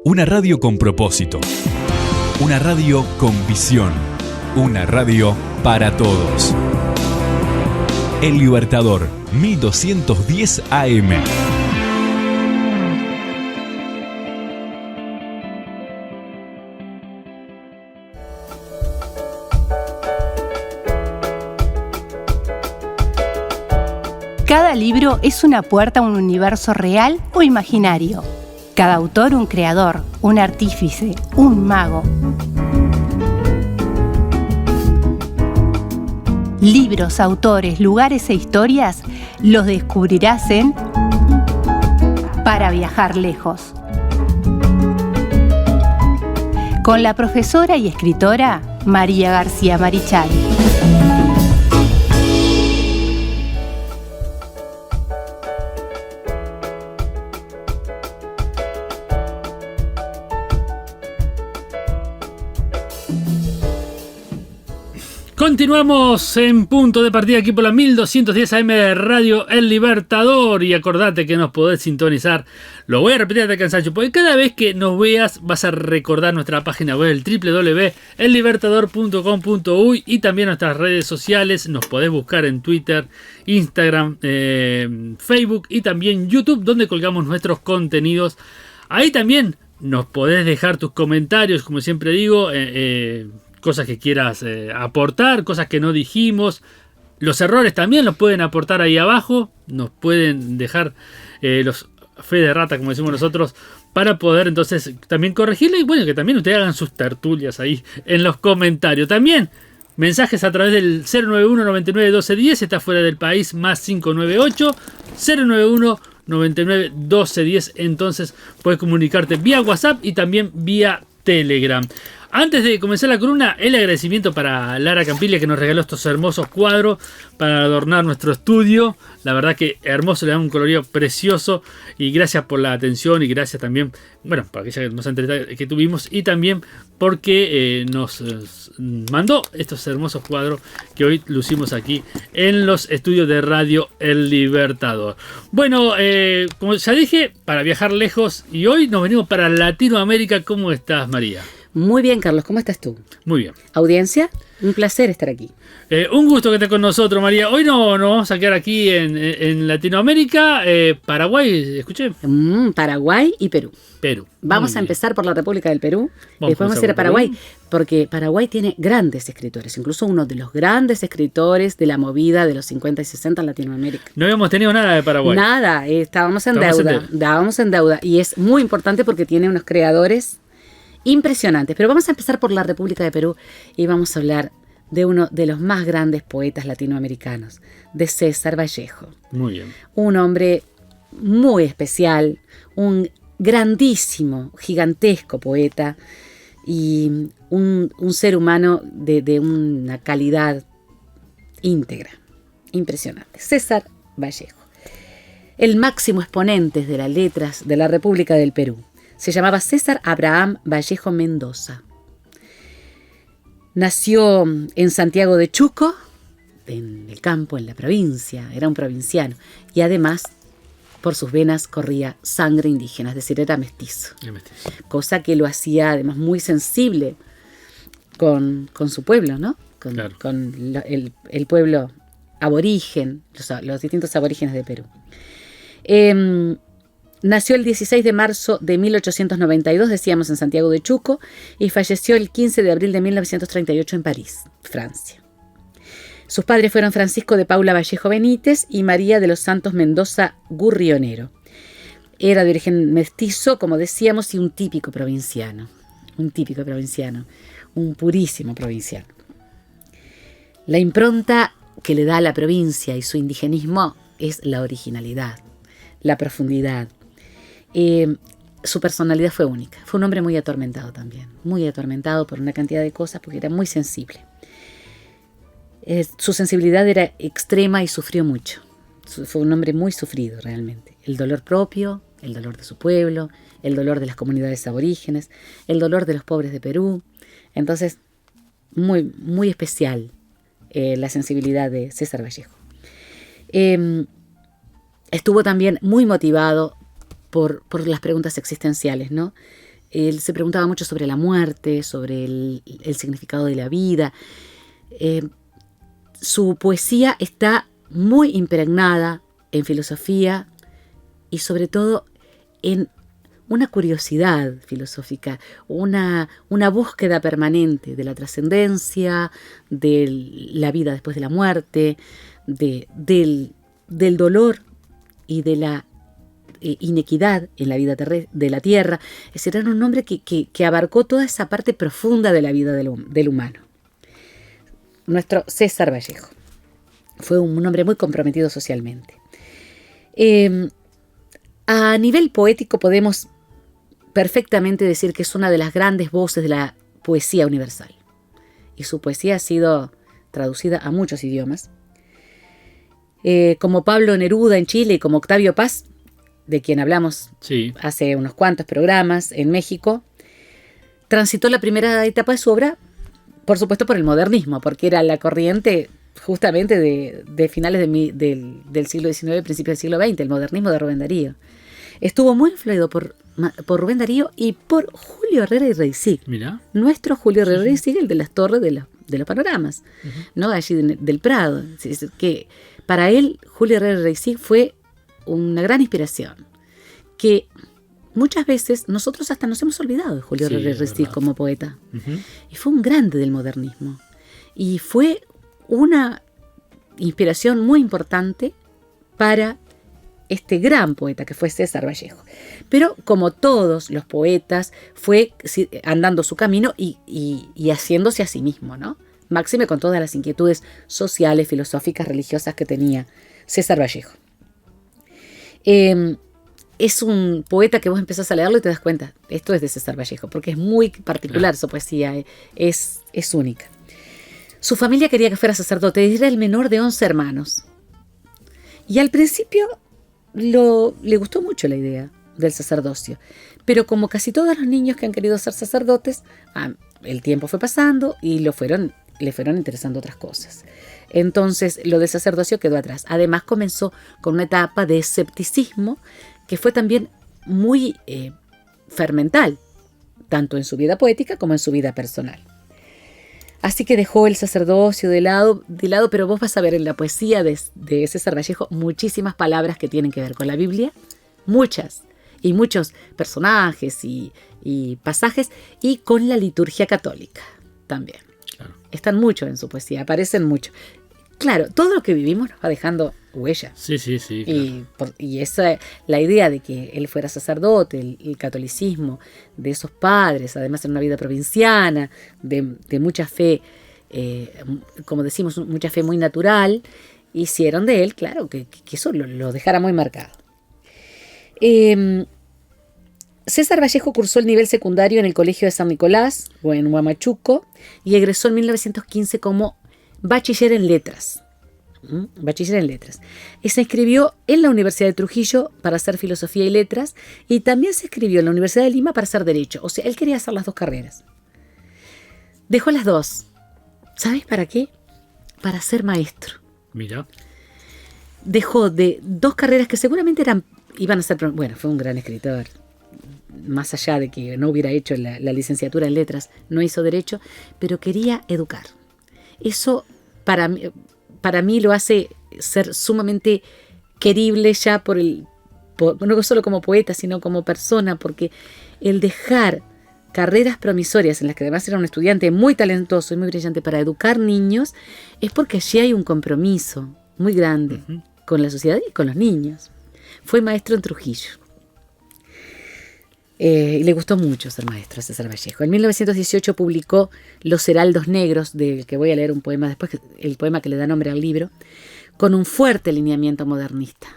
Una radio con propósito. Una radio con visión. Una radio para todos. El Libertador, 1210 AM. Cada libro es una puerta a un universo real o imaginario. Cada autor un creador, un artífice, un mago. Libros, autores, lugares e historias los descubrirás en Para viajar lejos. Con la profesora y escritora María García Marichal. Continuamos en punto de partida aquí por la 1210 AM de Radio El Libertador. Y acordate que nos podés sintonizar. Lo voy a repetir hasta cansancio, porque cada vez que nos veas vas a recordar nuestra página web, www.ellibertador.com.uy, y también nuestras redes sociales. Nos podés buscar en Twitter, Instagram, Facebook y también YouTube, donde colgamos nuestros contenidos. Ahí también nos podés dejar tus comentarios, como siempre digo, cosas que quieras aportar, cosas que no dijimos. Los errores también los pueden aportar ahí abajo. Nos pueden dejar los fe de rata, como decimos nosotros, para poder entonces también corregirlo. Y bueno, que también ustedes hagan sus tertulias ahí en los comentarios. También mensajes a través del 091 99 12 10. Está fuera del país, más 598 091 99 12 10. Entonces puedes comunicarte vía WhatsApp y también vía Telegram. Antes de comenzar la columna, el agradecimiento para Lara Campiglia, que nos regaló estos hermosos cuadros para adornar nuestro estudio. La verdad que hermoso, le da un colorido precioso. Y gracias por la atención y gracias también, bueno, por aquella hermosa entrevista que tuvimos, y también porque nos mandó estos hermosos cuadros que hoy lucimos aquí en los estudios de Radio El Libertador. Bueno, como ya dije, para viajar lejos, y hoy nos venimos para Latinoamérica. ¿Cómo estás, María? Muy bien, Carlos, ¿cómo estás tú? Muy bien. Audiencia, un placer estar aquí. Un gusto que estés con nosotros, María. Hoy nos vamos a quedar aquí en Latinoamérica. Paraguay, escuché. Paraguay y Perú. Perú. Vamos a empezar por la República del Perú. Después vamos a ir a Paraguay, porque Paraguay tiene grandes escritores, incluso uno de los grandes escritores de la movida de los 50 y 60 en Latinoamérica. No habíamos tenido nada de Paraguay. Nada, estábamos en deuda. Y es muy importante porque tiene unos creadores impresionantes. Pero vamos a empezar por la República de Perú y vamos a hablar de uno de los más grandes poetas latinoamericanos, de César Vallejo. Muy bien. Un hombre muy especial, un grandísimo, gigantesco poeta y un ser humano de una calidad íntegra, impresionante. César Vallejo, el máximo exponente de las letras de la República del Perú. Se llamaba César Abraham Vallejo Mendoza. Nació en Santiago de Chuco, en el campo, en la provincia. Era un provinciano. Y además, por sus venas corría sangre indígena, es decir, era mestizo. Cosa que lo hacía además muy sensible con su pueblo, ¿no? Con el pueblo aborigen, los distintos aborígenes de Perú. Nació el 16 de marzo de 1892, decíamos, en Santiago de Chuco, y falleció el 15 de abril de 1938 en París, Francia. Sus padres fueron Francisco de Paula Vallejo Benítez y María de los Santos Mendoza Gurrionero. Era de origen mestizo, como decíamos, y un típico provinciano, un purísimo provinciano. La impronta que le da a la provincia y su indigenismo es la originalidad, la profundidad. Su personalidad fue única. Fue un hombre muy atormentado también, muy atormentado por una cantidad de cosas, porque era muy sensible. Su sensibilidad era extrema y sufrió mucho. Fue un hombre muy sufrido realmente. El dolor propio, el dolor de su pueblo, el dolor de las comunidades aborígenes, el dolor de los pobres de Perú. Entonces, muy, muy especial la sensibilidad de César Vallejo. Estuvo también muy motivado por las preguntas existenciales, ¿no? Él se preguntaba mucho sobre la muerte, sobre el significado de la vida. Su poesía está muy impregnada en filosofía y sobre todo en una curiosidad filosófica, una búsqueda permanente de la trascendencia, de la vida después de la muerte, del dolor y de la inequidad en la vida de la tierra. Es decir, era un hombre que abarcó toda esa parte profunda de la vida del humano. Nuestro César Vallejo fue un hombre muy comprometido socialmente. A nivel poético podemos perfectamente decir que es una de las grandes voces de la poesía universal. Y su poesía ha sido traducida a muchos idiomas. Como Pablo Neruda en Chile y como Octavio Paz, de quien hablamos hace unos cuantos programas en México, transitó la primera etapa de su obra, por supuesto, por el modernismo, porque era la corriente justamente de finales del siglo XIX, principios del siglo XX, el modernismo de Rubén Darío. Estuvo muy influido por Rubén Darío y por Julio Herrera y Reisig. Mirá. Nuestro Julio Herrera y Reisig, el de las torres de los panoramas, ¿no? Allí del Prado. Que para él, Julio Herrera y Reisig fue una gran inspiración, que muchas veces nosotros hasta nos hemos olvidado de Julio Herrera y Reisig como poeta. Y fue un grande del modernismo. Y fue una inspiración muy importante para este gran poeta que fue César Vallejo. Pero como todos los poetas, fue andando su camino y haciéndose a sí mismo, ¿no? Máxime con todas las inquietudes sociales, filosóficas, religiosas que tenía César Vallejo. Es un poeta que vos empezás a leerlo y te das cuenta, esto es de César Vallejo, porque es muy particular su poesía, es única. Su familia quería que fuera sacerdote, era el menor de 11 hermanos. Y al principio le gustó mucho la idea del sacerdocio, pero como casi todos los niños que han querido ser sacerdotes, el tiempo fue pasando y le fueron interesando otras cosas. Entonces lo del sacerdocio quedó atrás. Además comenzó con una etapa de escepticismo que fue también muy fermental, tanto en su vida poética como en su vida personal. Así que dejó el sacerdocio de lado, pero vos vas a ver en la poesía de César Vallejo muchísimas palabras que tienen que ver con la Biblia, muchas, y muchos personajes y pasajes, y con la liturgia católica también. Claro. Están mucho en su poesía, aparecen mucho. Claro, todo lo que vivimos nos va dejando huella. Sí. Claro. Y la idea de que él fuera sacerdote, el catolicismo de esos padres, además en una vida provinciana, de mucha fe, como decimos, mucha fe muy natural, hicieron de él, claro, que eso lo dejara muy marcado. César Vallejo cursó el nivel secundario en el Colegio de San Nicolás, o en Huamachuco, y egresó en 1915 como bachiller en letras. Y se inscribió en la Universidad de Trujillo para hacer filosofía y letras, y también se inscribió en la Universidad de Lima para hacer derecho. O sea, él quería hacer las dos carreras. Dejó las dos. ¿Sabes para qué? Para ser maestro. Mira. Dejó de dos carreras que seguramente iban a ser... Bueno, fue un gran escritor. Más allá de que no hubiera hecho la licenciatura en letras, no hizo derecho, pero quería educar. Eso para mí lo hace ser sumamente querible ya no solo como poeta, sino como persona, porque el dejar carreras promisorias en las que además era un estudiante muy talentoso y muy brillante para educar niños, es porque allí hay un compromiso muy grande con la sociedad y con los niños. Fue maestro en Trujillo. Y le gustó mucho ser maestro a César Vallejo. En 1918 publicó Los Heraldos Negros, del que voy a leer un poema después, el poema que le da nombre al libro, con un fuerte lineamiento modernista.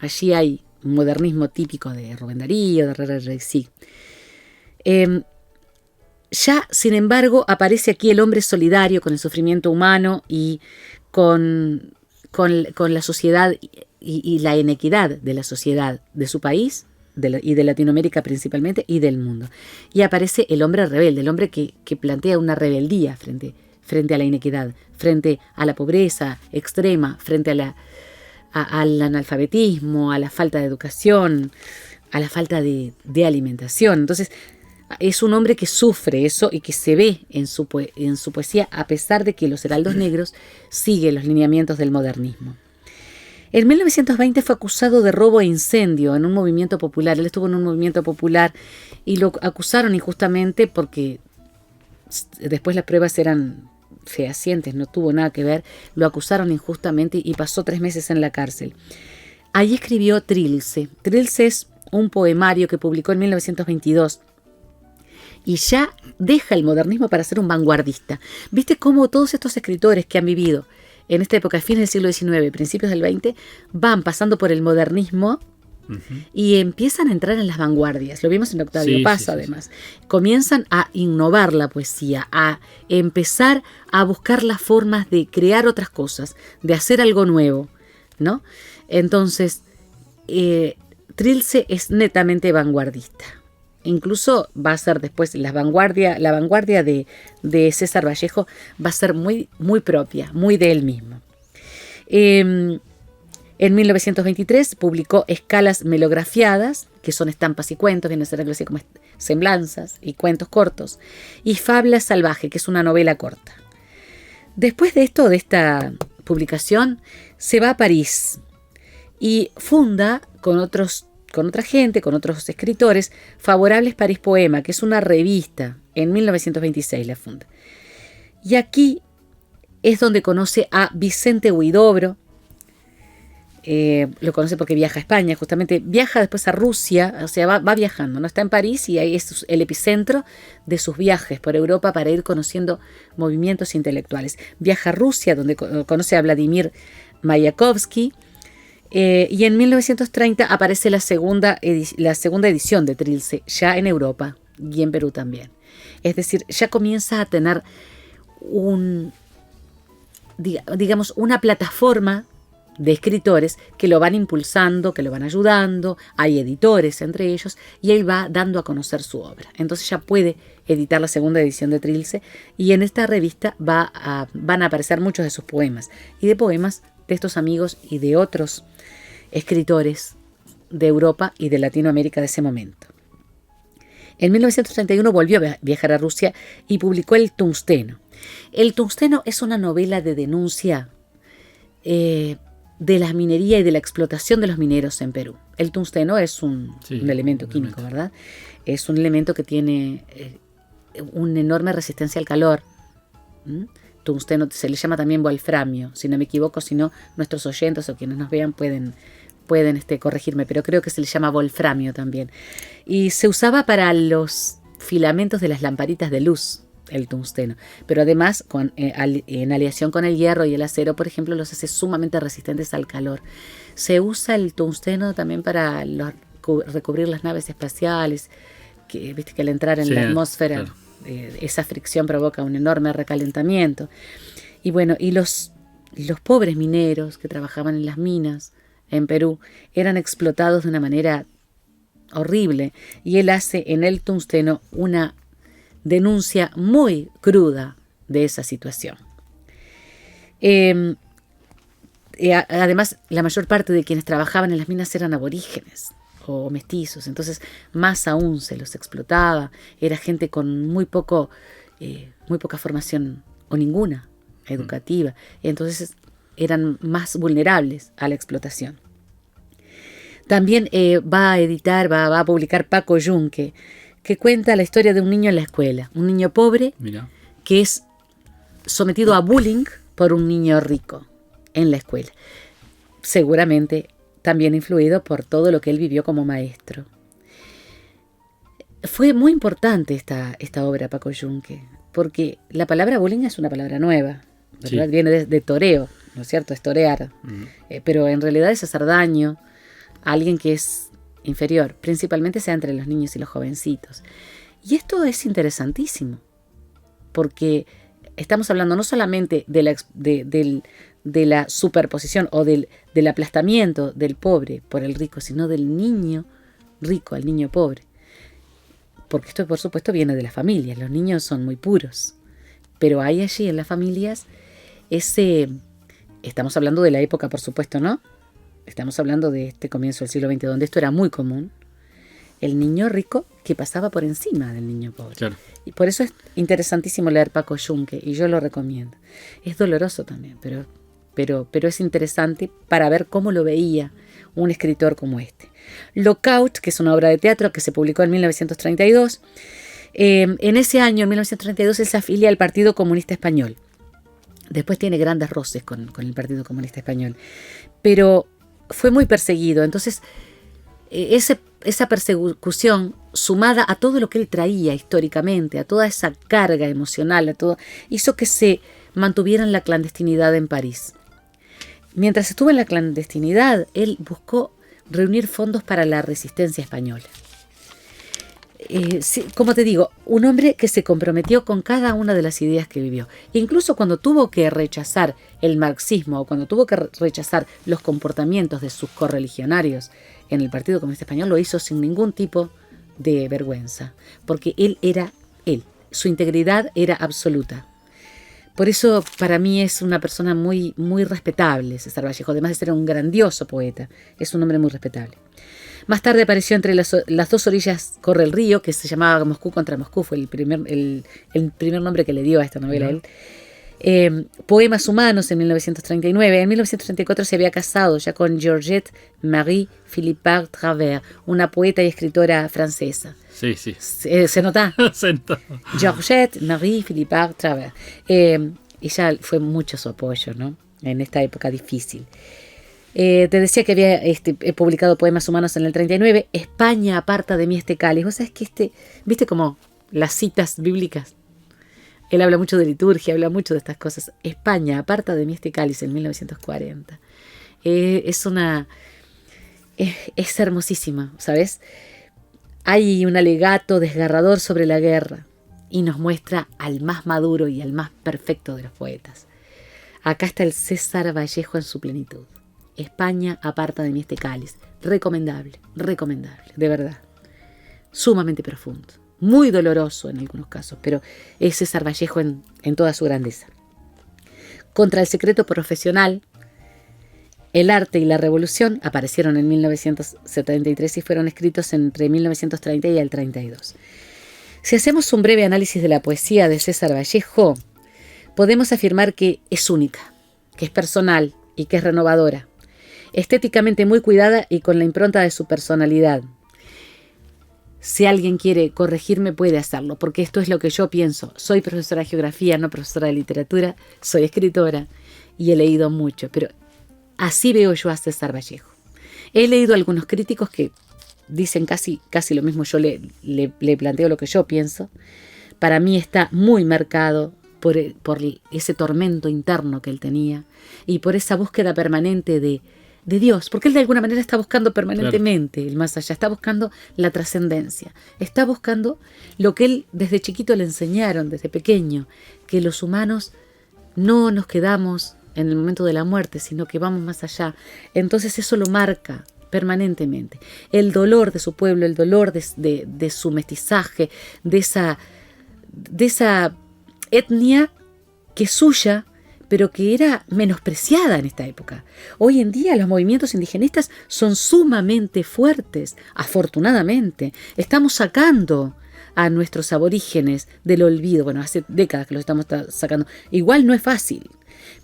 Allí hay un modernismo típico de Rubén Darío, de Herrera y Reisig. Ya, sin embargo, aparece aquí el hombre solidario con el sufrimiento humano y con la sociedad y la inequidad de la sociedad de su país, y de Latinoamérica principalmente, y del mundo. Y aparece el hombre rebelde, el hombre que plantea una rebeldía frente a la inequidad, frente a la pobreza extrema, frente al analfabetismo, a la falta de educación, a la falta de alimentación. Entonces Es un hombre que sufre eso y que se ve en su poesía, a pesar de que Los Heraldos Negros sigue los lineamientos del modernismo. En 1920 fue acusado de robo e incendio en un movimiento popular. Él estuvo en un movimiento popular y lo acusaron injustamente porque después las pruebas eran fehacientes, no tuvo nada que ver. Lo acusaron injustamente y pasó 3 meses en la cárcel. Allí escribió Trilce. Trilce es un poemario que publicó en 1922 y ya deja el modernismo para ser un vanguardista. ¿Viste cómo todos estos escritores que han vivido en esta época, fines del siglo XIX, principios del XX, van pasando por el modernismo y empiezan a entrar en las vanguardias? Lo vimos en Octavio Paz, además. Comienzan a innovar la poesía, a empezar a buscar las formas de crear otras cosas, de hacer algo nuevo, ¿no? Entonces, Trilce es netamente vanguardista. Incluso va a ser después la vanguardia de César Vallejo va a ser muy, muy propia, muy de él mismo. En 1923 publicó Escalas melografiadas, que son estampas y cuentos, viene a ser algo así como semblanzas y cuentos cortos, y Fabla salvaje, que es una novela corta. Después de esto, de esta publicación, se va a París y funda con otra gente, con otros escritores, Favorables París Poema, que es una revista. En 1926 la funda. Y aquí es donde conoce a Vicente Huidobro. Lo conoce porque viaja a España, justamente. Viaja después a Rusia, o sea, va viajando, ¿no? Está en París y ahí es el epicentro de sus viajes por Europa para ir conociendo movimientos intelectuales. Viaja a Rusia, donde conoce a Vladimir Mayakovsky. Y en 1930 aparece la segunda edición de Trilce, ya en Europa y en Perú también. Es decir, ya comienza a tener una plataforma de escritores que lo van impulsando, que lo van ayudando. Hay editores entre ellos y él va dando a conocer su obra. Entonces ya puede editar la segunda edición de Trilce y en esta revista van a aparecer muchos de sus poemas y de poemas de estos amigos y de otros escritores de Europa y de Latinoamérica de ese momento. En 1931 volvió a viajar a Rusia y publicó El Tungsteno. El Tungsteno es una novela de denuncia de la minería y de la explotación de los mineros en Perú. El tungsteno es un elemento químico, ¿verdad? Es un elemento que tiene una enorme resistencia al calor. Tungsteno se le llama también wolframio, si no me equivoco, si no, nuestros oyentes o quienes nos vean pueden corregirme, pero creo que se le llama wolframio también. Y se usaba para los filamentos de las lamparitas de luz, el tungsteno, pero además en aleación con el hierro y el acero, por ejemplo, los hace sumamente resistentes al calor. Se usa el tungsteno también para recubrir las naves espaciales, que viste que al entrar en la atmósfera, claro, esa fricción provoca un enorme recalentamiento. Y bueno, y los pobres mineros que trabajaban en las minas en Perú eran explotados de una manera horrible, y él hace en el tungsteno una denuncia muy cruda de esa situación. Además, la mayor parte de quienes trabajaban en las minas eran aborígenes o mestizos, entonces más aún se los explotaba. Era gente con muy poca formación o ninguna educativa, entonces eran más vulnerables a la explotación. También va a publicar Paco Yunque, que cuenta la historia de un niño en la escuela, un niño pobre. Mira, que es sometido a bullying por un niño rico en la escuela, seguramente también influido por todo lo que él vivió como maestro. Fue muy importante esta obra, Paco Yunque, porque la palabra bullying es una palabra nueva, ¿verdad? Sí. Viene de toreo, ¿no es cierto? Es torear, pero en realidad es hacer daño a alguien que es inferior, principalmente sea entre los niños y los jovencitos. Y esto es interesantísimo, porque estamos hablando no solamente de la superposición o del aplastamiento del pobre por el rico, sino del niño rico al niño pobre. Porque esto, por supuesto, viene de las familias. Los niños son muy puros, pero hay allí en las familias estamos hablando de la época, por supuesto, ¿no? Estamos hablando de este comienzo del siglo XX, donde esto era muy común. el niño rico que pasaba por encima del niño pobre. Claro. Y por eso es interesantísimo leer Paco Yunque, y yo lo recomiendo. Es doloroso también, pero es interesante para ver cómo lo veía un escritor como este. Lockout, que es una obra de teatro que se publicó en 1932. En ese año, en 1932, él se afilia al Partido Comunista Español. Después tiene grandes roces con el Partido Comunista Español. Pero fue muy perseguido. Entonces, esa persecución, sumada a todo lo que él traía históricamente, a toda esa carga emocional, hizo que se mantuviera en la clandestinidad en París. Mientras estuvo en la clandestinidad, él buscó reunir fondos para la resistencia española. Como te digo, un hombre que se comprometió con cada una de las ideas que vivió. Incluso cuando tuvo que rechazar el marxismo o cuando tuvo que rechazar los comportamientos de sus correligionarios en el Partido Comunista Español, lo hizo sin ningún tipo de vergüenza, porque él era él, su integridad era absoluta. Por eso para mí es una persona muy, muy respetable, César Vallejo, además de ser un grandioso poeta, es un hombre muy respetable. Más tarde apareció Entre las dos orillas corre el río, que se llamaba Moscú contra Moscú, fue el primer nombre que le dio a esta novela él. Poemas humanos en 1939. En 1934 se había casado ya con Georgette Marie Philippard Travers, una poeta y escritora francesa. Sí. ¿Se nota? Se nota. Georgette Marie Philippard Travers. Ella fue mucho su apoyo, ¿no? En esta época difícil. Te decía que había publicado Poemas humanos en el 39. España aparta de mí este cáliz. Vos sabés que viste como las citas bíblicas. Él habla mucho de liturgia, habla mucho de estas cosas. España aparta de mí este cáliz en 1940. Es hermosísima, ¿sabes? Hay un alegato desgarrador sobre la guerra y nos muestra al más maduro y al más perfecto de los poetas. Acá está el César Vallejo en su plenitud. España aparta de mí este cáliz. Recomendable, de verdad. Sumamente profundo. Muy doloroso en algunos casos, pero es César Vallejo en toda su grandeza. Contra el secreto profesional, El arte y la revolución aparecieron en 1973 y fueron escritos entre 1930 y el 32. Si hacemos un breve análisis de la poesía de César Vallejo, podemos afirmar que es única, que es personal y que es renovadora, estéticamente muy cuidada y con la impronta de su personalidad. Si alguien quiere corregirme, puede hacerlo, porque esto es lo que yo pienso. Soy profesora de geografía, no profesora de literatura, soy escritora y he leído mucho, pero así veo yo a César Vallejo. He leído a algunos críticos que dicen casi lo mismo, yo le planteo lo que yo pienso. Para mí está muy marcado por ese tormento interno que él tenía y por esa búsqueda permanente de Dios, porque él de alguna manera está buscando permanentemente el más allá, está buscando la trascendencia, está buscando lo que él desde chiquito le enseñaron, desde pequeño, que los humanos no nos quedamos en el momento de la muerte, sino que vamos más allá. Entonces eso lo marca permanentemente. El dolor de su pueblo, el dolor de su mestizaje, de esa etnia que es suya, pero que era menospreciada en esta época. Hoy en día los movimientos indigenistas son sumamente fuertes, afortunadamente. Estamos sacando a nuestros aborígenes del olvido. Bueno, hace décadas que los estamos sacando. Igual no es fácil,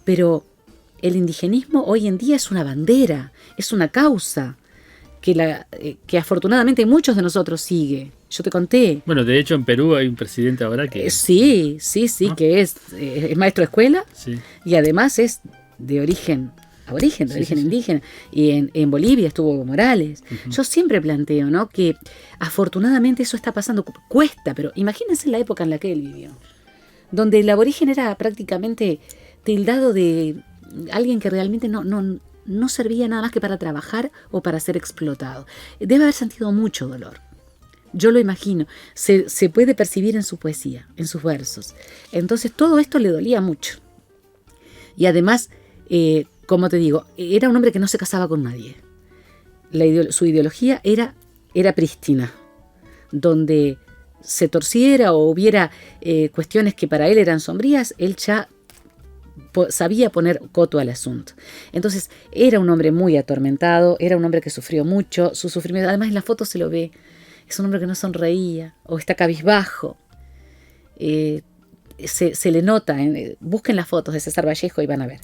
pero el indigenismo hoy en día es una bandera, es una causa que afortunadamente muchos de nosotros sigue. Yo te conté. Bueno, de hecho en Perú hay un presidente ahora que... Sí, ¿no? Que es maestro de escuela, sí. Y además es de origen indígena. Y en Bolivia estuvo Evo Morales. Uh-huh. Yo siempre planteo, ¿no?, que afortunadamente eso está pasando. Cuesta, pero imagínense la época en la que él vivió, donde el aborigen era prácticamente tildado de alguien que realmente no servía nada más que para trabajar o para ser explotado. Debe haber sentido mucho dolor. Yo lo imagino, se puede percibir en su poesía, en sus versos. Entonces todo esto le dolía mucho. Y además, como te digo, era un hombre que no se casaba con nadie. Su ideología era prístina. Donde se torciera o hubiera cuestiones que para él eran sombrías, él ya sabía poner coto al asunto. Entonces era un hombre muy atormentado, era un hombre que sufrió mucho, su sufrimiento, además en la foto se lo ve. Es un hombre que no sonreía o está cabizbajo. Se le nota, busquen las fotos de César Vallejo y van a ver.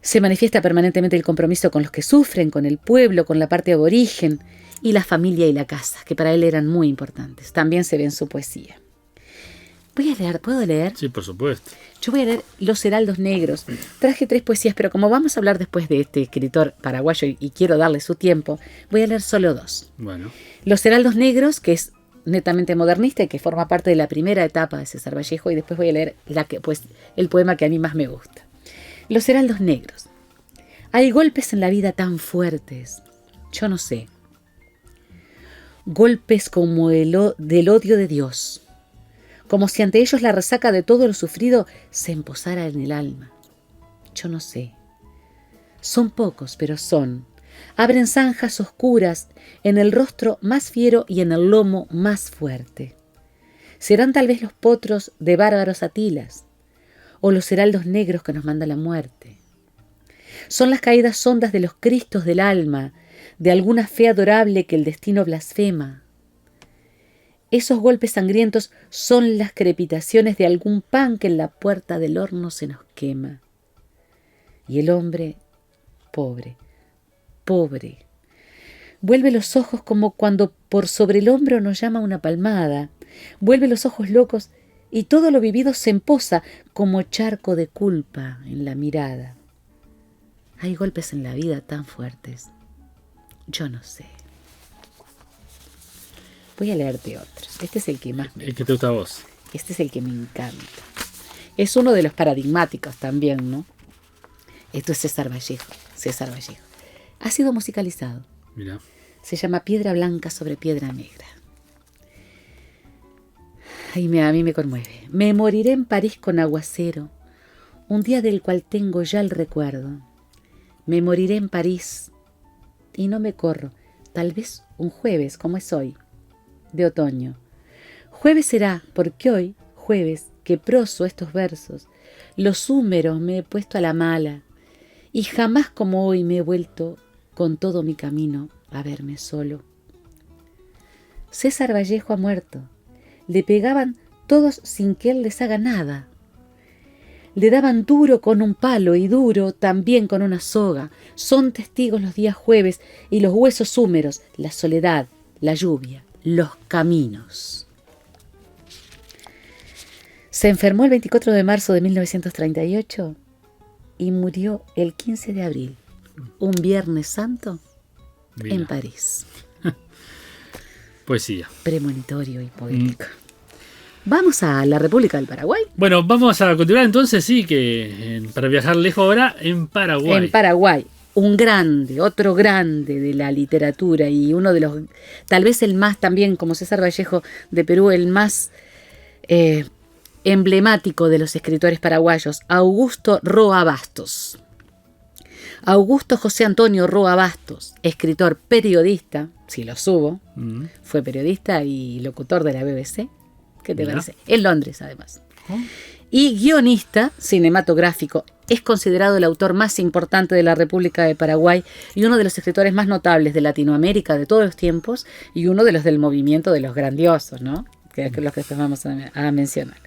Se manifiesta permanentemente el compromiso con los que sufren, con el pueblo, con la parte aborigen y la familia y la casa, que para él eran muy importantes. También se ve en su poesía. Voy a leer, ¿puedo leer? Sí, por supuesto. Yo voy a leer Los Heraldos Negros. Traje 3 poesías, pero como vamos a hablar después de este escritor paraguayo y quiero darle su tiempo, voy a leer solo 2. Bueno. Los Heraldos Negros, que es netamente modernista y que forma parte de la primera etapa de César Vallejo, y después voy a leer el poema que a mí más me gusta. Los Heraldos Negros. Hay golpes en la vida tan fuertes, yo no sé. Golpes como del odio de Dios, como si ante ellos la resaca de todo lo sufrido se emposara en el alma. Yo no sé. Son pocos, pero son. Abren zanjas oscuras en el rostro más fiero y en el lomo más fuerte. Serán tal vez los potros de bárbaros Atilas, o los heraldos negros que nos manda la muerte. Son las caídas hondas de los cristos del alma, de alguna fe adorable que el destino blasfema. Esos golpes sangrientos son las crepitaciones de algún pan que en la puerta del horno se nos quema. Y el hombre, pobre, pobre, vuelve los ojos como cuando por sobre el hombro nos llama una palmada, vuelve los ojos locos y todo lo vivido se emposa como charco de culpa en la mirada. Hay golpes en la vida tan fuertes. Yo no sé. Voy a leerte otros. Este es el que más me gusta. El que te gusta a vos. Este es el que me encanta. Es uno de los paradigmáticos también, ¿no? Esto es César Vallejo. César Vallejo. Ha sido musicalizado. Mira. Se llama Piedra Blanca sobre Piedra Negra. Ay, a mí me conmueve. Me moriré en París con aguacero, un día del cual tengo ya el recuerdo. Me moriré en París y no me corro, tal vez un jueves, como es hoy, de otoño. Jueves será, porque hoy, jueves, que proso estos versos, los húmeros me he puesto a la mala, y jamás como hoy me he vuelto con todo mi camino a verme solo. César Vallejo ha muerto. Le pegaban todos sin que él les haga nada. Le daban duro con un palo y duro también con una soga. Son testigos los días jueves y los huesos húmeros, la soledad, la lluvia, los caminos. Se enfermó el 24 de marzo de 1938 y murió el 15 de abril, un Viernes Santo, Mira. en París. Poesía. Premonitorio y poético. Vamos a la República del Paraguay. Bueno, vamos a continuar entonces, sí, para viajar lejos ahora, en Paraguay. En Paraguay, un grande, otro grande de la literatura y uno de los, tal vez el más también, como César Vallejo de Perú, el más emblemático de los escritores paraguayos, Augusto Roa Bastos. Augusto José Antonio Roa Bastos, escritor, periodista, si lo subo, fue periodista y locutor de la BBC. ¿Qué te parece? En Londres, además. Y guionista cinematográfico. Es considerado el autor más importante de la República de Paraguay y uno de los escritores más notables de Latinoamérica de todos los tiempos y uno de los del movimiento de los grandiosos, ¿no? Que es los que después vamos a mencionar.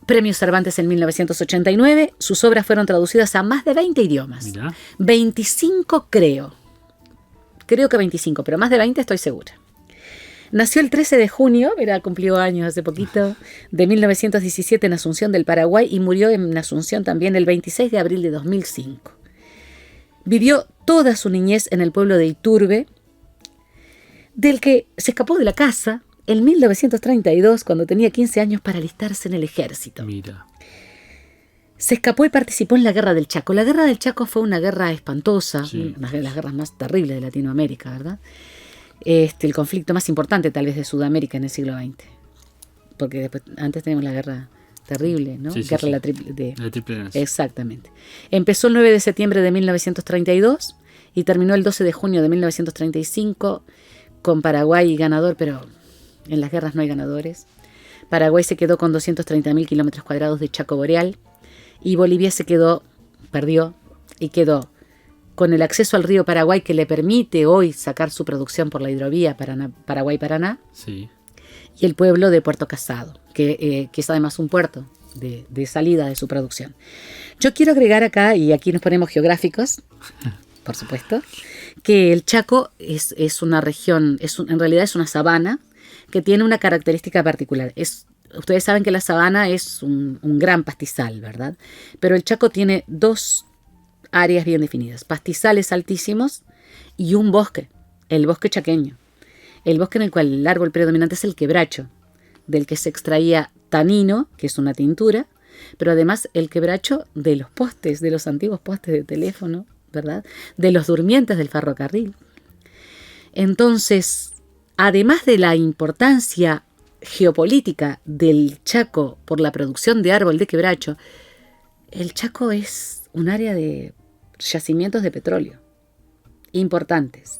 Premio Cervantes en 1989. Sus obras fueron traducidas a más de 20 idiomas. Mirá. 25 creo. Creo que 25, pero más de 20 estoy segura. Nació el 13 de junio, cumplió años hace poquito, de 1917 en Asunción del Paraguay y murió en Asunción también el 26 de abril de 2005. Vivió toda su niñez en el pueblo de Iturbe, del que se escapó de la casa en 1932 cuando tenía 15 años para alistarse en el ejército. Mira. Se escapó y participó en la Guerra del Chaco. La Guerra del Chaco fue una guerra espantosa, Sí. una de las guerras más terribles de Latinoamérica, ¿verdad? El conflicto más importante tal vez de Sudamérica en el siglo XX. Porque después, antes teníamos la guerra terrible, ¿no? Sí, sí, Guerra sí. de la Triple. La Triple Alianza. Exactamente. Empezó el 9 de septiembre de 1932 y terminó el 12 de junio de 1935 con Paraguay ganador, pero en las guerras no hay ganadores. Paraguay se quedó con 230.000 kilómetros cuadrados de Chaco Boreal y Bolivia perdió y quedó con el acceso al río Paraguay que le permite hoy sacar su producción por la hidrovía Paraguay-Paraná, Sí. y el pueblo de Puerto Casado, que es además un puerto de salida de su producción. Yo quiero agregar acá, y aquí nos ponemos geográficos, por supuesto, que el Chaco es una región, en realidad es una sabana que tiene una característica particular. Ustedes saben que la sabana es un gran pastizal, ¿verdad? Pero el Chaco tiene dos áreas bien definidas, pastizales altísimos y un bosque, el bosque chaqueño. El bosque en el cual el árbol predominante es el quebracho, del que se extraía tanino, que es una tintura, pero además el quebracho de los postes, de los antiguos postes de teléfono, ¿verdad? De los durmientes del ferrocarril. Entonces, además de la importancia geopolítica del Chaco por la producción de árbol de quebracho, el Chaco es un área de yacimientos de petróleo importantes,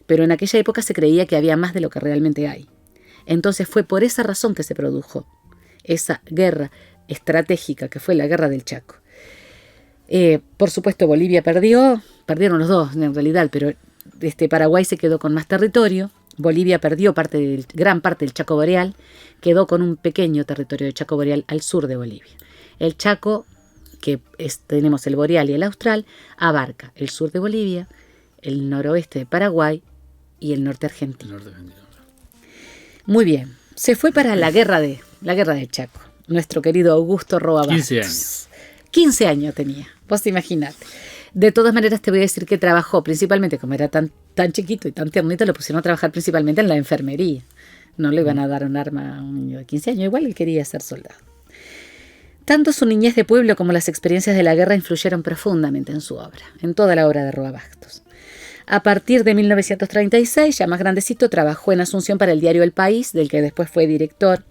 pero en aquella época se creía que había más de lo que realmente hay. Entonces fue por esa razón que se produjo esa guerra estratégica que fue la guerra del Chaco. Por supuesto Bolivia perdieron los dos en realidad, pero Paraguay se quedó con más territorio. Bolivia perdió gran parte del Chaco Boreal, quedó con un pequeño territorio de Chaco Boreal al sur de Bolivia. El Chaco, tenemos el Boreal y el Austral, abarca el sur de Bolivia, el noroeste de Paraguay y el norte argentino. Muy bien, se fue para la guerra del Chaco. Nuestro querido Augusto Roa Bastos. 15 años. 15 años tenía, vos imaginate. De todas maneras te voy a decir que trabajó principalmente, como era tan chiquito y tan tiernito, lo pusieron a trabajar principalmente en la enfermería. No le iban a dar un arma a un niño de 15 años, igual él quería ser soldado. Tanto su niñez de pueblo como las experiencias de la guerra influyeron profundamente en su obra, en toda la obra de Roa Bastos. A partir de 1936, ya más grandecito, trabajó en Asunción para el diario El País, del que después fue director,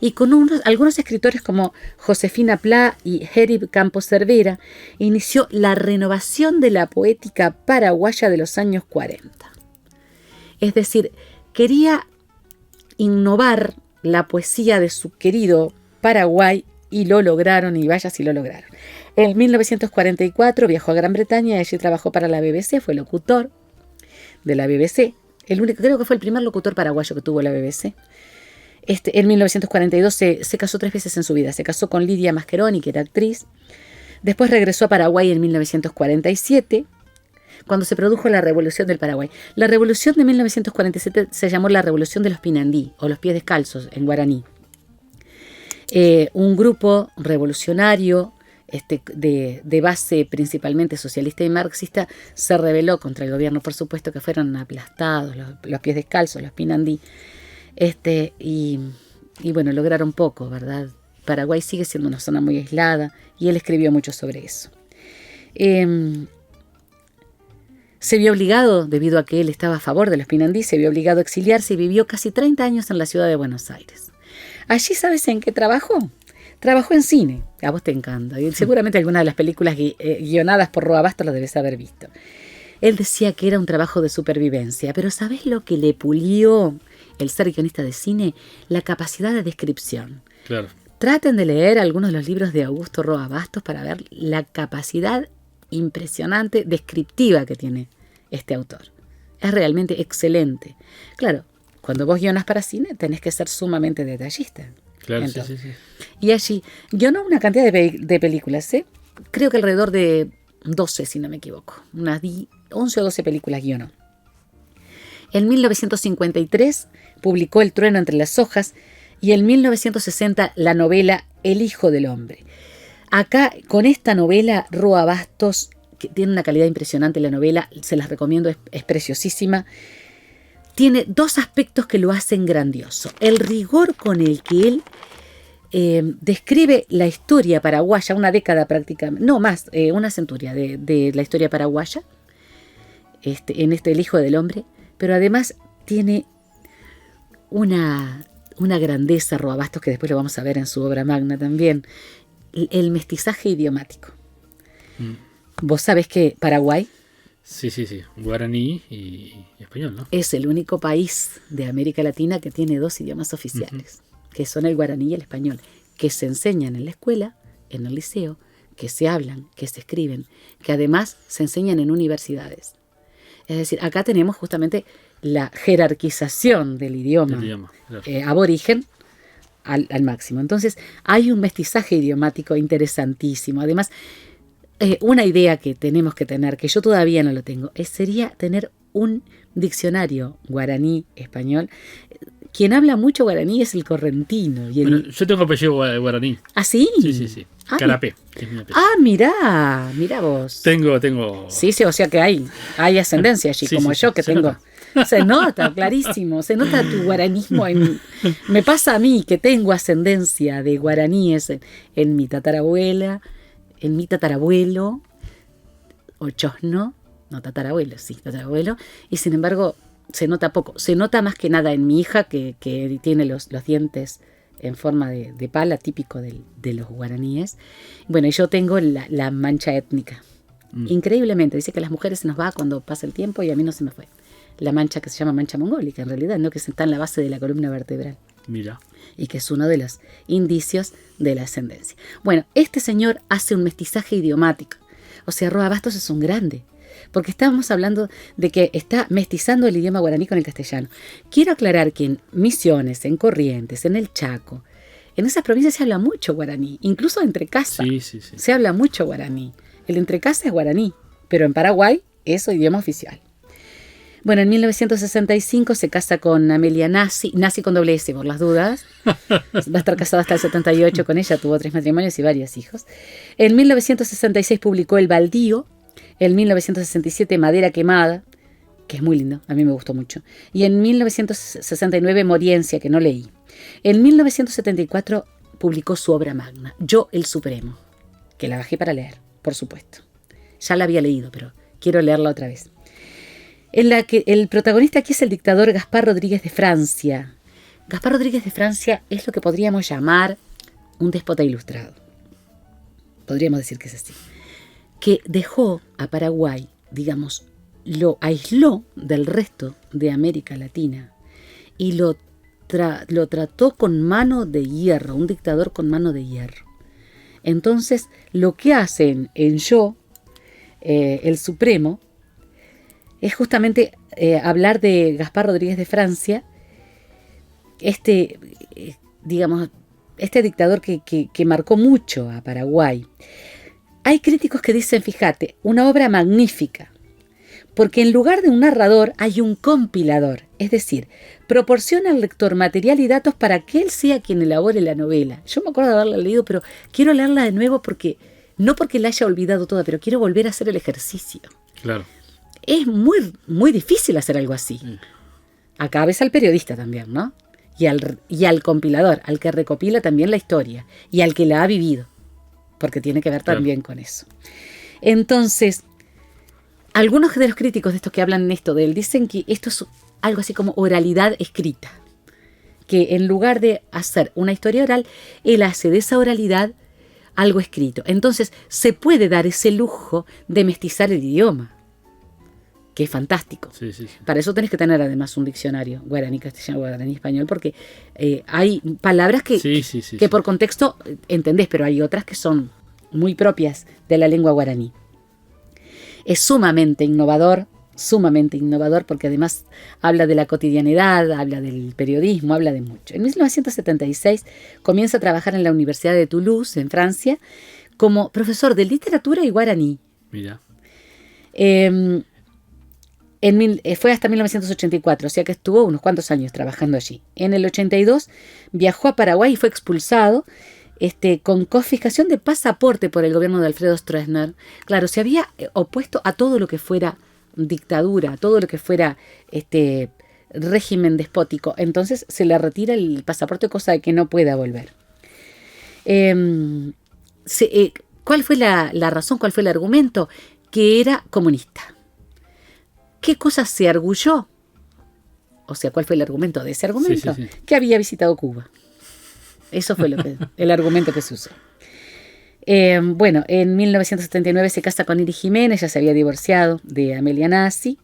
y con algunos escritores como Josefina Pla y Herib Campos Cervera, inició la renovación de la poética paraguaya de los años 40. Es decir, quería innovar la poesía de su querido Paraguay y lo lograron, y vaya si lo lograron. En 1944 viajó a Gran Bretaña y allí trabajó para la BBC, fue locutor de la BBC, creo que fue el primer locutor paraguayo que tuvo la BBC. En 1942 se casó 3 veces en su vida. Se casó con Lidia Mascheroni, que era actriz. Después regresó a Paraguay en 1947, cuando se produjo la Revolución del Paraguay. La Revolución de 1947 se llamó la Revolución de los Pinandí, o los pies descalzos en guaraní. Un grupo revolucionario de base principalmente socialista y marxista se rebeló contra el gobierno. Por supuesto que fueron aplastados los pies descalzos, los Pinandí. Y bueno, lograron poco, ¿verdad? Paraguay sigue siendo una zona muy aislada y él escribió mucho sobre eso. Se vio obligado, debido a que él estaba a favor de los Pinandí, se vio obligado a exiliarse y vivió casi 30 años en la ciudad de Buenos Aires. Allí, ¿sabes en qué trabajó? Trabajó en cine, a vos te encanta, y seguramente algunas de las películas guionadas por Roa Bastos las debes haber visto. Él decía que era un trabajo de supervivencia, pero ¿sabés lo que le pulió el ser guionista de cine? La capacidad de descripción. Claro. Traten de leer algunos de los libros de Augusto Roa Bastos para ver la capacidad impresionante descriptiva que tiene este autor. Es realmente excelente. Claro, cuando vos guionas para cine tenés que ser sumamente detallista. Claro, sí. Y allí guionó una cantidad de películas, creo que alrededor de 12, si no me equivoco. Unas 11 o 12 películas guionó. En 1953 publicó El trueno entre las hojas y en 1960 la novela El hijo del hombre. Acá, con esta novela, Roa Bastos, que tiene una calidad impresionante la novela, se las recomiendo, es preciosísima. Tiene 2 aspectos que lo hacen grandioso. El rigor con el que él describe la historia paraguaya, una década prácticamente, no más, una centuria de la historia paraguaya, El hijo del hombre, pero además tiene una grandeza Roa Bastos, que después lo vamos a ver en su obra magna también, el mestizaje idiomático. Vos sabés que Paraguay... Sí. Guaraní y español, ¿no? Es el único país de América Latina que tiene 2 idiomas oficiales, que son el guaraní y el español, que se enseñan en la escuela, en el liceo, que se hablan, que se escriben, que además se enseñan en universidades. Es decir, acá tenemos justamente la jerarquización del idioma, claro. aborigen al máximo. Entonces, hay un mestizaje idiomático interesantísimo. Además, una idea que tenemos que tener, que yo todavía no lo tengo, sería tener un diccionario guaraní-español. Quien habla mucho guaraní es el correntino. Y Bueno, yo tengo apellido guaraní. ¿Ah, sí? Sí. Carapé. Es mi apellido. Mirá vos. Tengo. Sí, o sea que hay ascendencia allí, Sí, como sí, yo que se tengo. nota. Se nota, clarísimo. Se nota tu guaranismo. Me pasa a mí que tengo ascendencia de guaraníes en mi tatarabuela, en mi tatarabuelo, o chosno, no tatarabuelo, sí, tatarabuelo, y sin embargo se nota poco. Se nota más que nada en mi hija que tiene los dientes en forma de pala, típico de los guaraníes. Bueno, y yo tengo la mancha étnica. Increíblemente, dice que a las mujeres se nos va cuando pasa el tiempo y a mí no se me fue. La mancha que se llama mancha mongólica, en realidad, ¿no? Que está en la base de la columna vertebral. Mira. Y que es uno de los indicios de la ascendencia. Bueno, este señor hace un mestizaje idiomático. O sea, Roa Bastos es un grande. Porque estábamos hablando de que está mestizando el idioma guaraní con el castellano. Quiero aclarar que en Misiones, en Corrientes, en el Chaco, en esas provincias se habla mucho guaraní. Incluso entre casa Sí. se habla mucho guaraní. El entre casa es guaraní, pero en Paraguay es idioma oficial. Bueno, en 1965 se casa con Amelia Nassi con doble S por las dudas. Va a estar casado hasta el 78 con ella, tuvo 3 matrimonios y varios hijos. En 1966 publicó El Baldío. En 1967 Madera Quemada, que es muy lindo, a mí me gustó mucho. Y en 1969 Moriencia, que no leí. En 1974 publicó su obra magna, Yo el Supremo, que la bajé para leer, por supuesto. Ya la había leído, pero quiero leerla otra vez. En la que el protagonista aquí es el dictador Gaspar Rodríguez de Francia. Gaspar Rodríguez de Francia es lo que podríamos llamar un déspota ilustrado. Podríamos decir que es así. Que dejó a Paraguay, digamos, lo aisló del resto de América Latina y lo trató con mano de hierro, un dictador con mano de hierro. Entonces, lo que hacen en Yo, el Supremo, es justamente hablar de Gaspar Rodríguez de Francia, este dictador que marcó mucho a Paraguay. Hay críticos que dicen, fíjate, una obra magnífica, porque en lugar de un narrador hay un compilador, es decir, proporciona al lector material y datos para que él sea quien elabore la novela. Yo me acuerdo de haberla leído, pero quiero leerla de nuevo no porque la haya olvidado toda, pero quiero volver a hacer el ejercicio. Claro. Es muy, muy difícil hacer algo así. Acá ves al periodista también, ¿no? Y al compilador, al que recopila también la historia y al que la ha vivido, porque tiene que ver también con eso. Entonces, algunos de los críticos de estos que hablan en esto de él dicen que esto es algo así como oralidad escrita, que en lugar de hacer una historia oral, él hace de esa oralidad algo escrito. Entonces, se puede dar ese lujo de mestizar el idioma, que es fantástico. Sí. Para eso tenés que tener además un diccionario guaraní, castellano, guaraní, español, porque hay palabras que por contexto entendés, pero hay otras que son muy propias de la lengua guaraní. Es sumamente innovador porque además habla de la cotidianidad, habla del periodismo, habla de mucho. En 1976 comienza a trabajar en la Universidad de Toulouse, en Francia, como profesor de literatura y guaraní. Mira. Fue hasta 1984, o sea que estuvo unos cuantos años trabajando allí. En el 82 viajó a Paraguay y fue expulsado con confiscación de pasaporte por el gobierno de Alfredo Stroessner. Claro, se había opuesto a todo lo que fuera dictadura, a todo lo que fuera régimen despótico. Entonces se le retira el pasaporte, cosa de que no pueda volver. ¿Cuál fue la razón? ¿Cuál fue el argumento? Que era comunista. ¿Qué cosa se arguyó? O sea, ¿cuál fue el argumento de ese argumento? Sí. Que había visitado Cuba. Eso fue el argumento que se usó. Bueno, en 1979 se casa con Iri Jiménez, ya se había divorciado de Amelia Nassi,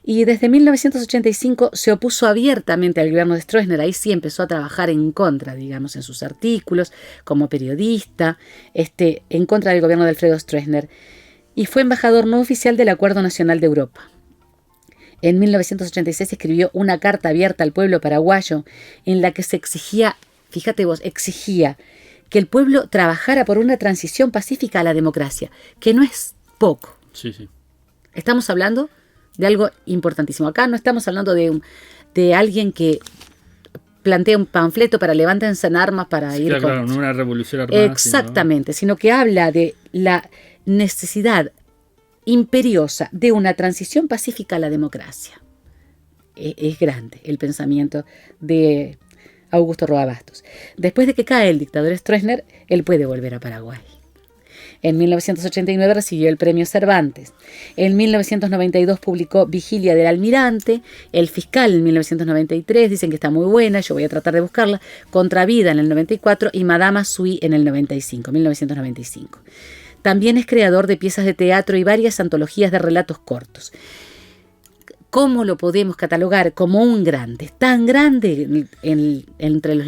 Y desde 1985 se opuso abiertamente al gobierno de Stroessner. Ahí sí empezó a trabajar en contra, digamos, en sus artículos, como periodista, en contra del gobierno de Alfredo Stroessner. Y fue embajador no oficial del Acuerdo Nacional de Europa. En 1986 escribió una carta abierta al pueblo paraguayo en la que se exigía, fíjate vos, exigía que el pueblo trabajara por una transición pacífica a la democracia, que no es poco. Sí, sí. Estamos hablando de algo importantísimo. Acá no estamos hablando de alguien que plantea un panfleto para levántense en armas para ir claro, con... no una revolución armada. Exactamente, sino que habla de la necesidad imperiosa de una transición pacífica a la democracia. Es grande el pensamiento de Augusto Roa Bastos. Después de que cae el dictador Stroessner, él puede volver a Paraguay. En 1989 recibió el premio Cervantes. En 1992 publicó Vigilia del Almirante. El Fiscal en 1993, dicen que está muy buena, yo voy a tratar de buscarla. Contravida en el 94 y Madama Sui en el 1995. También es creador de piezas de teatro y varias antologías de relatos cortos. ¿Cómo lo podemos catalogar? Como un grande, tan grande entre los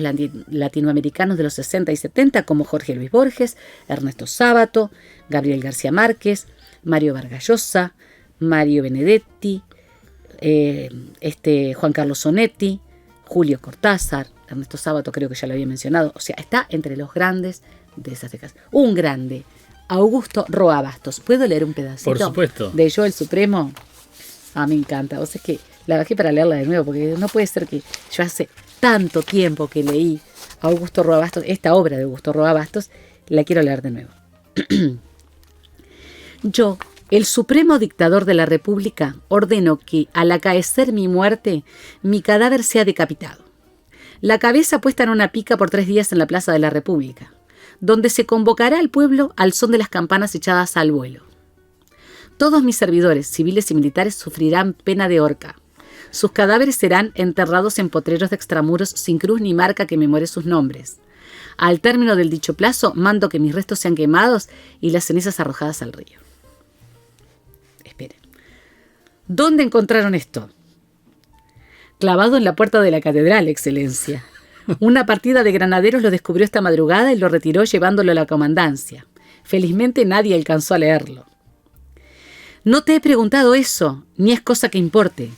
latinoamericanos de los 60 y 70 como Jorge Luis Borges, Ernesto Sábato, Gabriel García Márquez, Mario Vargas Llosa, Mario Benedetti, Juan Carlos Onetti, Julio Cortázar, Ernesto Sábato creo que ya lo había mencionado, o sea, está entre los grandes de esas décadas. Un grande, Augusto Roa Bastos. ¿Puedo leer un pedacito? Por supuesto. De Yo el Supremo. Me encanta. O sea, es que la bajé para leerla de nuevo, porque no puede ser que yo hace tanto tiempo que leí a Augusto Roa Bastos, esta obra de Augusto Roa Bastos, la quiero leer de nuevo. Yo, el supremo dictador de la República, ordeno que, al acaecer mi muerte, mi cadáver sea decapitado. La cabeza puesta en una pica por 3 días en la Plaza de la República, donde se convocará al pueblo al son de las campanas echadas al vuelo. Todos mis servidores, civiles y militares, sufrirán pena de horca. Sus cadáveres serán enterrados en potreros de extramuros sin cruz ni marca que memore sus nombres. Al término del dicho plazo, mando que mis restos sean quemados y las cenizas arrojadas al río. Esperen. ¿Dónde encontraron esto? Clavado en la puerta de la catedral, excelencia. Una partida de granaderos lo descubrió esta madrugada y lo retiró llevándolo a la comandancia. Felizmente nadie alcanzó a leerlo. No te he preguntado eso, ni es cosa que importe.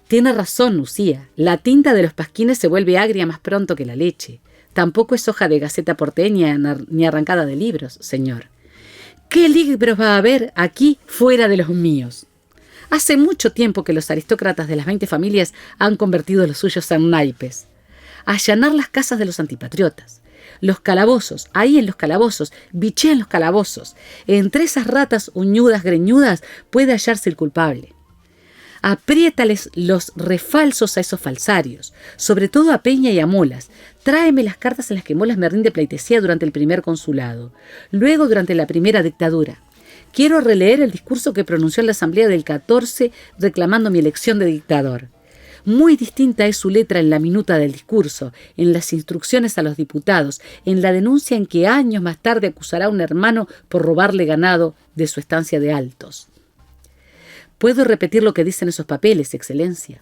Tiene razón, Lucía. La tinta de los pasquines se vuelve agria más pronto que la leche. Tampoco es hoja de Gaceta porteña ni arrancada de libros, señor. ¿Qué libros va a haber aquí fuera de los míos? Hace mucho tiempo que los aristócratas de las 20 familias han convertido los suyos en naipes. Allanar las casas de los antipatriotas. Los calabozos, ahí en los calabozos, bichean los calabozos. Entre esas ratas uñudas, greñudas, puede hallarse el culpable. Apriétales los refalsos a esos falsarios, sobre todo a Peña y a Molas. Tráeme las cartas en las que Molas me rinde pleitesía durante el primer consulado, luego durante la primera dictadura. Quiero releer el discurso que pronunció en la asamblea del 14 reclamando mi elección de dictador. Muy distinta es su letra en la minuta del discurso, en las instrucciones a los diputados, en la denuncia en que años más tarde acusará a un hermano por robarle ganado de su estancia de Altos. ¿Puedo repetir lo que dicen esos papeles, excelencia?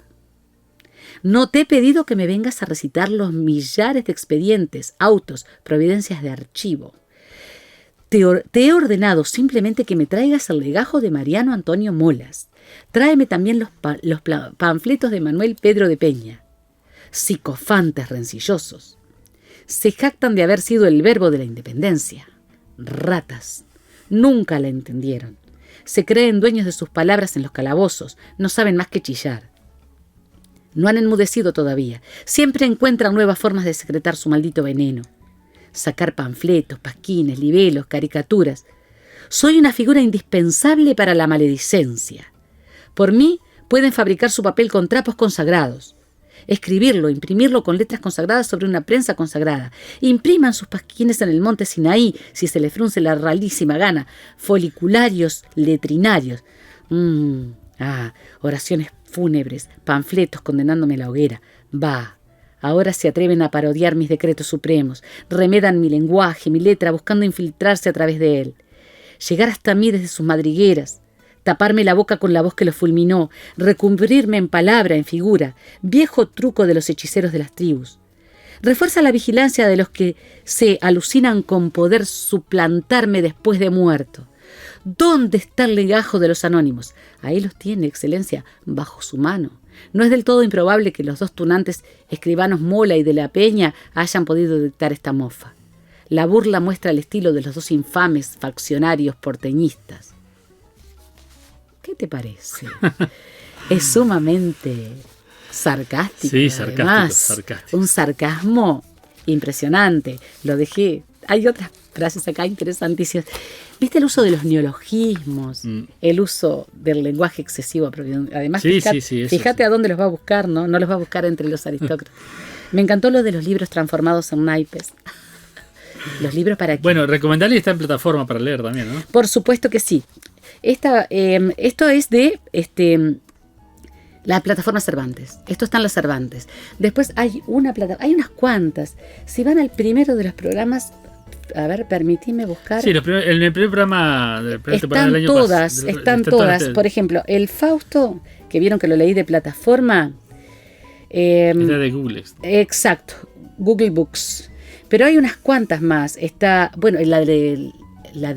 No te he pedido que me vengas a recitar los millares de expedientes, autos, providencias de archivo. Te he ordenado simplemente que me traigas el legajo de Mariano Antonio Molas. Tráeme también los panfletos de Manuel Pedro de Peña. Psicofantes rencillosos. Se jactan de haber sido el verbo de la independencia. Ratas. Nunca la entendieron. Se creen dueños de sus palabras en los calabozos. No saben más que chillar. No han enmudecido todavía. Siempre encuentran nuevas formas de secretar su maldito veneno. Sacar panfletos, pasquines, libelos, caricaturas. Soy una figura indispensable para la maledicencia. Por mí pueden fabricar su papel con trapos consagrados, escribirlo, imprimirlo con letras consagradas sobre una prensa consagrada. Impriman sus pasquines en el monte Sinaí, si se les frunce la realísima gana, folicularios letrinarios. Oraciones fúnebres, panfletos condenándome a la hoguera. Ahora se atreven a parodiar mis decretos supremos, remedan mi lenguaje, mi letra, buscando infiltrarse a través de él. Llegar hasta mí desde sus madrigueras. taparme la boca con la voz que lo fulminó, recubrirme en palabra, en figura, viejo truco de los hechiceros de las tribus. Refuerza la vigilancia de los que se alucinan con poder suplantarme después de muerto. ¿Dónde está el legajo de los anónimos? Ahí los tiene, excelencia, bajo su mano. No es del todo improbable que los dos tunantes escribanos Mola y de la Peña hayan podido dictar esta mofa. La burla muestra el estilo de los dos infames faccionarios porteñistas. ¿Qué te parece? Es sumamente sarcástico. Sí, sarcástico, además, sarcástico. Un sarcasmo impresionante. Lo dejé. Hay otras frases acá interesantísimas. ¿Viste el uso de los neologismos? El uso del lenguaje excesivo. Además, Sí, fíjate a dónde los va a buscar, ¿no? No los va a buscar entre los aristócratas. Me encantó lo de los libros transformados en naipes. Los libros para qué. Bueno, recomendarle está en plataforma para leer también, ¿no? Por supuesto que sí. Esto es de la plataforma Cervantes. Esto está en la Cervantes. Después hay hay unas cuantas. Si van al primero de los programas, a ver, permitime buscar. Sí, en el primer programa del primer temporada Están del año todas, pasado. están todas. Por ejemplo, el Fausto, que vieron que lo leí de plataforma. Está de Google. Exacto, Google Books. Pero hay unas cuantas más. Está, bueno, la de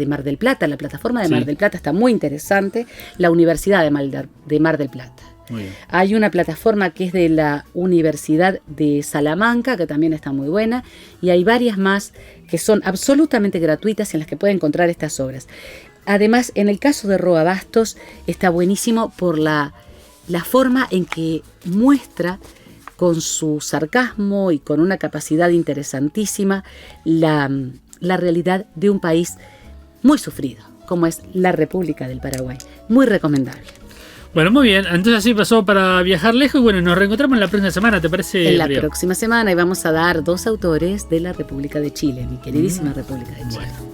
Mar del Plata, la plataforma de Mar del Plata está muy interesante. La Universidad de Mar del Plata. Muy bien. Hay una plataforma que es de la Universidad de Salamanca, que también está muy buena. Y hay varias más que son absolutamente gratuitas en las que pueden encontrar estas obras. Además, en el caso de Roa Bastos, está buenísimo por la forma en que muestra con su sarcasmo y con una capacidad interesantísima la realidad de un país muy sufrido, como es la República del Paraguay. Muy recomendable. Bueno, muy bien. Entonces así pasó para viajar lejos. Y bueno, nos reencontramos en la próxima semana, ¿te parece? En la María? próxima semana y vamos a dar 2 autores de la República de Chile, mi queridísima República de Chile. Bueno.